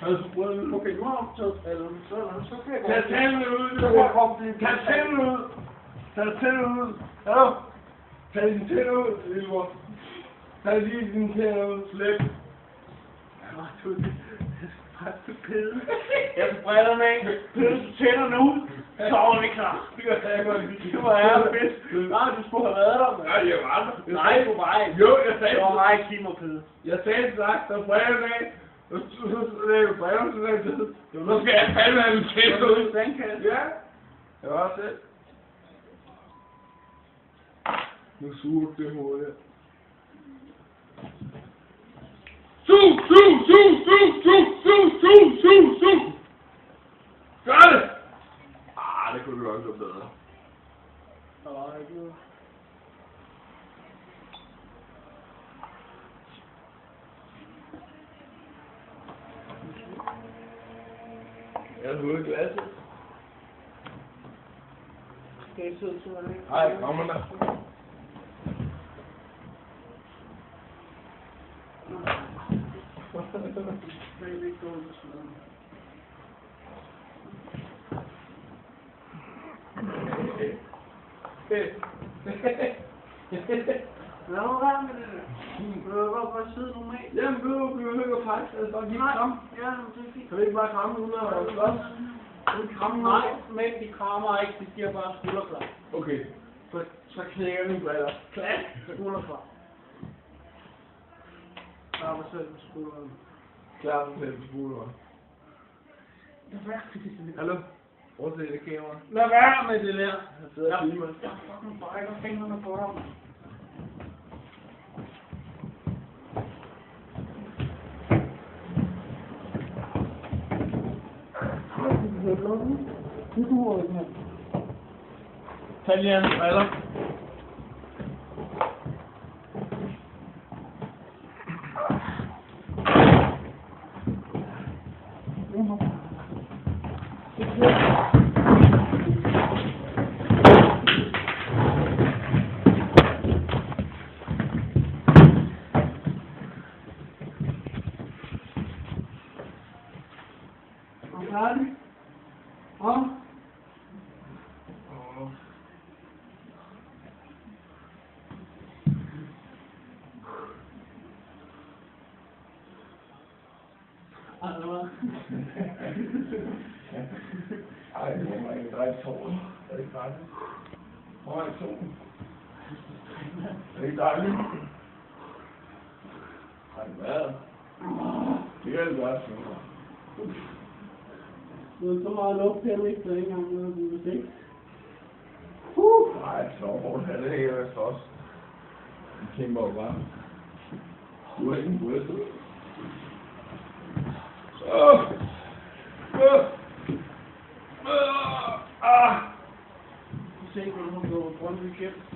Okay, nu har du taget så kan jeg Tag tænderne ud, tag tænderne ud. Tag tænderne ud. Hallo? Tag dine tænder ud, lillebror. Tag lige dine tænder ud. Slip. Du pille. Jeg får brillerne af. Pille du tænderne ud. Så er vi klar. Det var ærligt. Nej, du skulle have været der, mand. Nej, jeg var der. Nej, du var ikke. Jo, jeg sagde det. var mig, Kim og Pille. Jeg sagde sagt, der er brillerne af. Så lagde du brillerne til den tid. Så skal jeg fandme have den tænder ud. Ja. Jeg var selv. Nu suger du det hoved her. Sug! Gør det! Det kunne du godt gøre bedre. Jeg har hovedet glasset. Skal jeg sidde til mig? Nej, kommer der. Lad nu være med det der. Du vil godt bare sidde normalt. Jamen, du bliver højt og faktisk. Jeg vil bare give kram. Ja, det er fint. Kan vi ikke bare kramme uden at slås? Nej, men de krammer ikke. De giver bare skulderklap. Okay. Så knækker mine briller. Klap! Skulderklap. Klar mig selv på skulderen. Klar mig selv på skulderen. Hallo? Prøv at se det kamera. Lad være med det der. Jeg sidder og filmer. Jeg fucking brækker fingrene på ham. Tag lige hans briller. Færdig? Ej, det må ikke dreje solen. Er det ikke dejligt? Hvor er solen? Er det ikke dejligt? Ej, hvad? Det er det godt, så. Du er så meget luft her, ikke? Så ikke engang noget, du vil se. Nej, snowboard her, det er ikke vist også. Jeg kæmper jo bare. Du har ingen bryst. Se, hvor du har gået rundt i kæft.